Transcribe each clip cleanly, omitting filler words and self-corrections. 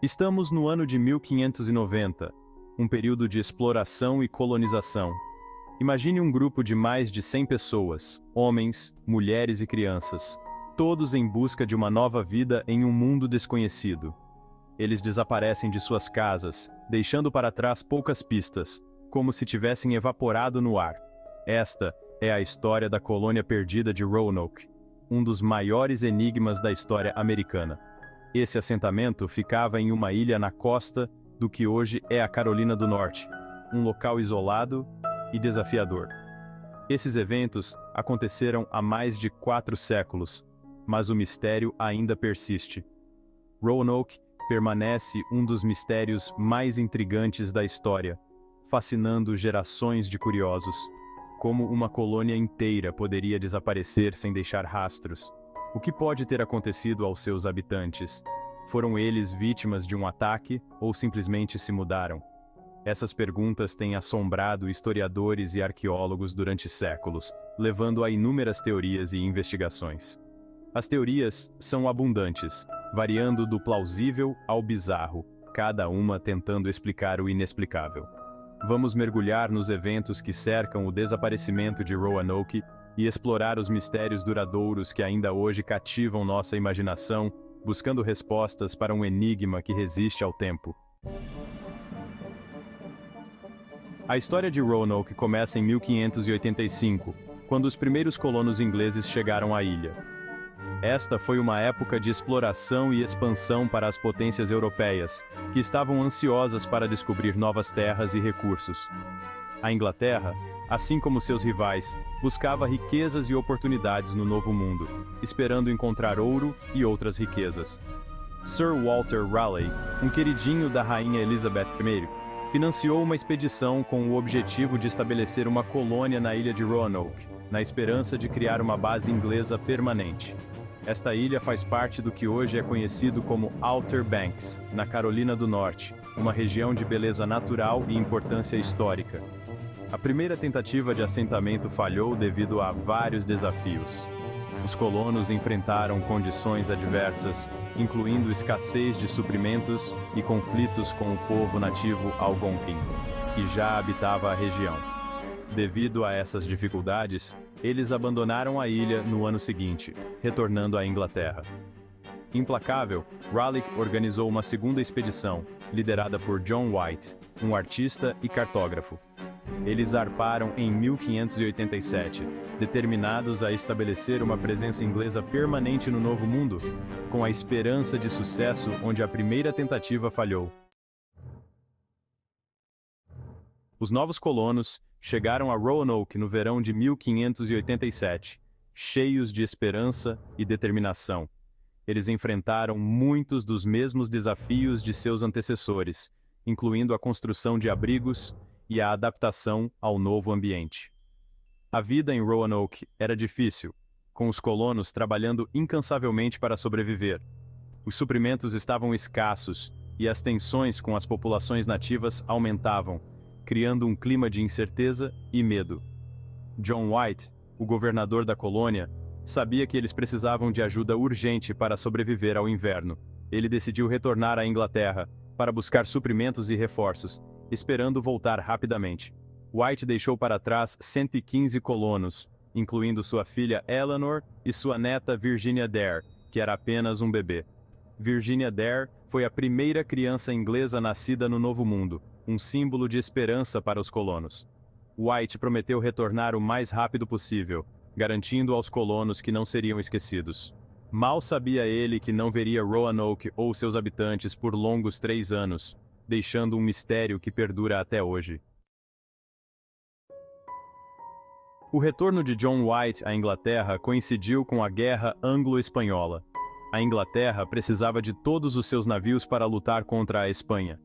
Estamos no ano de 1590, um período de exploração e colonização. Imagine um grupo de mais de 100 pessoas, homens, mulheres e crianças, todos em busca de uma nova vida em um mundo desconhecido. Eles desaparecem de suas casas, deixando para trás poucas pistas, como se tivessem evaporado no ar. Esta é a história da colônia perdida de Roanoke, um dos maiores enigmas da história americana. Esse assentamento ficava em uma ilha na costa do que hoje é a Carolina do Norte, um local isolado e desafiador. Esses eventos aconteceram há mais de 4 séculos, mas o mistério ainda persiste. Roanoke permanece um dos mistérios mais intrigantes da história, fascinando gerações de curiosos. Como uma colônia inteira poderia desaparecer sem deixar rastros? O que pode ter acontecido aos seus habitantes? Foram eles vítimas de um ataque ou simplesmente se mudaram? Essas perguntas têm assombrado historiadores e arqueólogos durante séculos, levando a inúmeras teorias e investigações. As teorias são abundantes, variando do plausível ao bizarro, cada uma tentando explicar o inexplicável. Vamos mergulhar nos eventos que cercam o desaparecimento de Roanoke e explorar os mistérios duradouros que ainda hoje cativam nossa imaginação, buscando respostas para um enigma que resiste ao tempo. A história de Roanoke começa em 1585, quando os primeiros colonos ingleses chegaram à ilha. Esta foi uma época de exploração e expansão para as potências europeias, que estavam ansiosas para descobrir novas terras e recursos. A Inglaterra, assim como seus rivais, buscava riquezas e oportunidades no Novo Mundo, esperando encontrar ouro e outras riquezas. Sir Walter Raleigh, um queridinho da rainha Elizabeth I, financiou uma expedição com o objetivo de estabelecer uma colônia na ilha de Roanoke, na esperança de criar uma base inglesa permanente. Esta ilha faz parte do que hoje é conhecido como Outer Banks, na Carolina do Norte, uma região de beleza natural e importância histórica. A primeira tentativa de assentamento falhou devido a vários desafios. Os colonos enfrentaram condições adversas, incluindo escassez de suprimentos e conflitos com o povo nativo Algonquin, que já habitava a região. Devido a essas dificuldades, eles abandonaram a ilha no ano seguinte, retornando à Inglaterra. Implacável, Raleigh organizou uma segunda expedição, liderada por John White, um artista e cartógrafo. Eles zarparam em 1587, determinados a estabelecer uma presença inglesa permanente no Novo Mundo, com a esperança de sucesso onde a primeira tentativa falhou. Os novos colonos chegaram a Roanoke no verão de 1587, cheios de esperança e determinação. Eles enfrentaram muitos dos mesmos desafios de seus antecessores, incluindo a construção de abrigos e a adaptação ao novo ambiente. A vida em Roanoke era difícil, com os colonos trabalhando incansavelmente para sobreviver. Os suprimentos estavam escassos e as tensões com as populações nativas aumentavam, criando um clima de incerteza e medo. John White, o governador da colônia, sabia que eles precisavam de ajuda urgente para sobreviver ao inverno. Ele decidiu retornar à Inglaterra para buscar suprimentos e reforços, esperando voltar rapidamente. White deixou para trás 115 colonos, incluindo sua filha Eleanor e sua neta Virginia Dare, que era apenas um bebê. Virginia Dare foi a primeira criança inglesa nascida no Novo Mundo, um símbolo de esperança para os colonos. White prometeu retornar o mais rápido possível, garantindo aos colonos que não seriam esquecidos. Mal sabia ele que não veria Roanoke ou seus habitantes por longos 3 anos, deixando um mistério que perdura até hoje. O retorno de John White à Inglaterra coincidiu com a Guerra Anglo-Espanhola. A Inglaterra precisava de todos os seus navios para lutar contra a Espanha.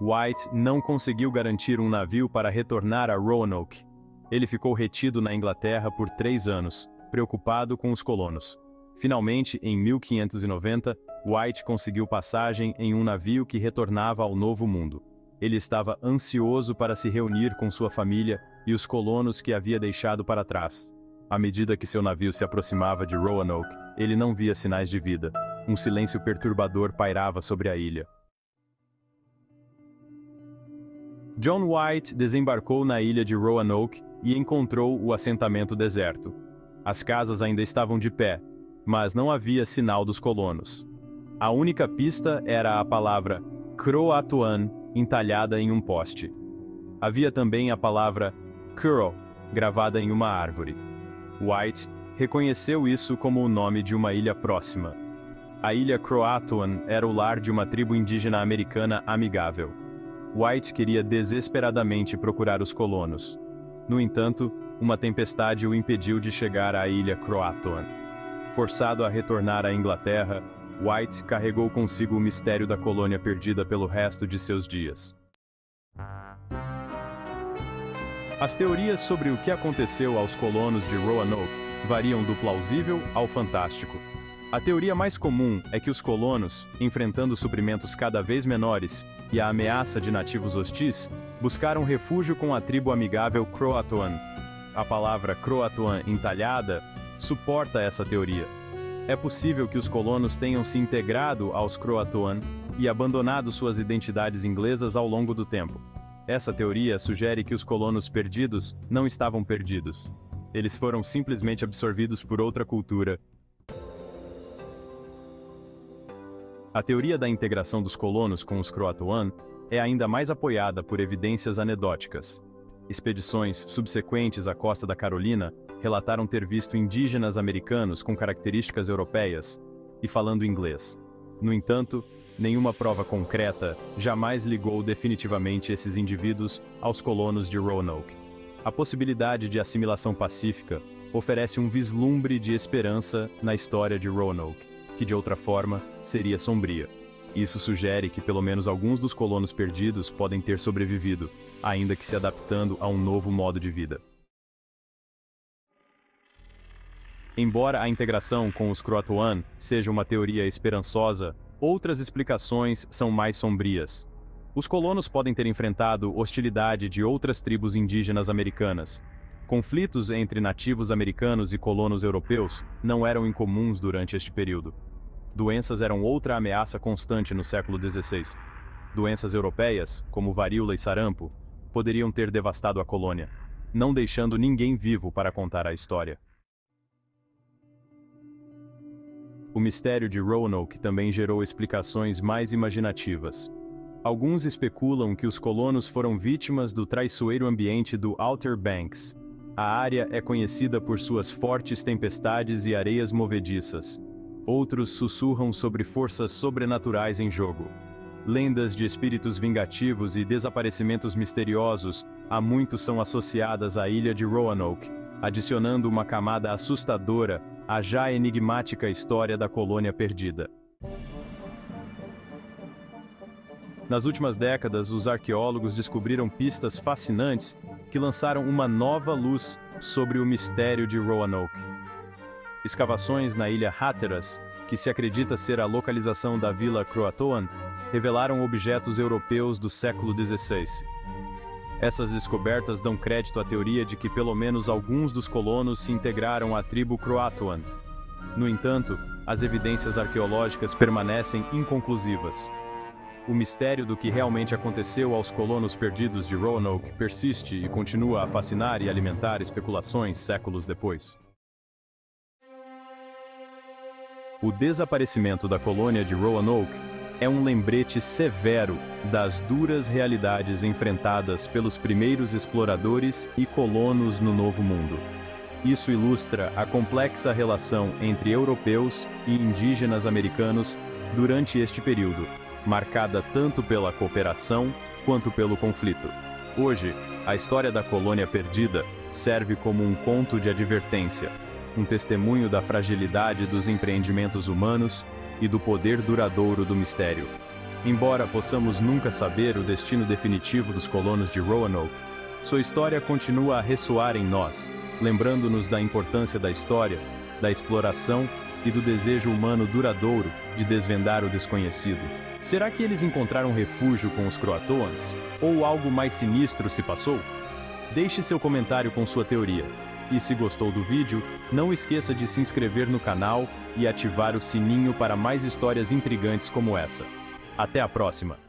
White não conseguiu garantir um navio para retornar a Roanoke. Ele ficou retido na Inglaterra por 3 anos, preocupado com os colonos. Finalmente, em 1590, White conseguiu passagem em um navio que retornava ao Novo Mundo. Ele estava ansioso para se reunir com sua família e os colonos que havia deixado para trás. À medida que seu navio se aproximava de Roanoke, ele não via sinais de vida. Um silêncio perturbador pairava sobre a ilha. John White desembarcou na ilha de Roanoke e encontrou o assentamento deserto. As casas ainda estavam de pé, mas não havia sinal dos colonos. A única pista era a palavra Croatoan entalhada em um poste. Havia também a palavra Crow gravada em uma árvore. White reconheceu isso como o nome de uma ilha próxima. A ilha Croatoan era o lar de uma tribo indígena americana amigável. White queria desesperadamente procurar os colonos. No entanto, uma tempestade o impediu de chegar à ilha Croatoan. Forçado a retornar à Inglaterra, White carregou consigo o mistério da colônia perdida pelo resto de seus dias. As teorias sobre o que aconteceu aos colonos de Roanoke variam do plausível ao fantástico. A teoria mais comum é que os colonos, enfrentando suprimentos cada vez menores e a ameaça de nativos hostis, buscaram refúgio com a tribo amigável Croatoan. A palavra Croatoan entalhada suporta essa teoria. É possível que os colonos tenham se integrado aos Croatoan e abandonado suas identidades inglesas ao longo do tempo. Essa teoria sugere que os colonos perdidos não estavam perdidos. Eles foram simplesmente absorvidos por outra cultura. A teoria da integração dos colonos com os Croatoan é ainda mais apoiada por evidências anedóticas. Expedições subsequentes à costa da Carolina relataram ter visto indígenas americanos com características europeias e falando inglês. No entanto, nenhuma prova concreta jamais ligou definitivamente esses indivíduos aos colonos de Roanoke. A possibilidade de assimilação pacífica oferece um vislumbre de esperança na história de Roanoke, que de outra forma seria sombria. Isso sugere que pelo menos alguns dos colonos perdidos podem ter sobrevivido, ainda que se adaptando a um novo modo de vida. Embora a integração com os Croatoan seja uma teoria esperançosa, outras explicações são mais sombrias. Os colonos podem ter enfrentado hostilidade de outras tribos indígenas americanas. Conflitos entre nativos americanos e colonos europeus não eram incomuns durante este período. Doenças eram outra ameaça constante no século XVI. Doenças europeias, como varíola e sarampo, poderiam ter devastado a colônia, não deixando ninguém vivo para contar a história. O mistério de Roanoke também gerou explicações mais imaginativas. Alguns especulam que os colonos foram vítimas do traiçoeiro ambiente do Outer Banks. A área é conhecida por suas fortes tempestades e areias movediças. Outros sussurram sobre forças sobrenaturais em jogo. Lendas de espíritos vingativos e desaparecimentos misteriosos há muito são associadas à ilha de Roanoke, adicionando uma camada assustadora à já enigmática história da colônia perdida. Nas últimas décadas, os arqueólogos descobriram pistas fascinantes que lançaram uma nova luz sobre o mistério de Roanoke. Escavações na ilha Hatteras, que se acredita ser a localização da vila Croatoan, revelaram objetos europeus do século XVI. Essas descobertas dão crédito à teoria de que pelo menos alguns dos colonos se integraram à tribo Croatoan. No entanto, as evidências arqueológicas permanecem inconclusivas. O mistério do que realmente aconteceu aos colonos perdidos de Roanoke persiste e continua a fascinar e alimentar especulações séculos depois. O desaparecimento da colônia de Roanoke é um lembrete severo das duras realidades enfrentadas pelos primeiros exploradores e colonos no Novo Mundo. Isso ilustra a complexa relação entre europeus e indígenas americanos durante este período, marcada tanto pela cooperação quanto pelo conflito. Hoje, a história da colônia perdida serve como um conto de advertência, um testemunho da fragilidade dos empreendimentos humanos e do poder duradouro do mistério. Embora possamos nunca saber o destino definitivo dos colonos de Roanoke, sua história continua a ressoar em nós, lembrando-nos da importância da história, da exploração e do desejo humano duradouro de desvendar o desconhecido. Será que eles encontraram refúgio com os Croatoans? Ou algo mais sinistro se passou? Deixe seu comentário com sua teoria. E se gostou do vídeo, não esqueça de se inscrever no canal e ativar o sininho para mais histórias intrigantes como essa. Até a próxima!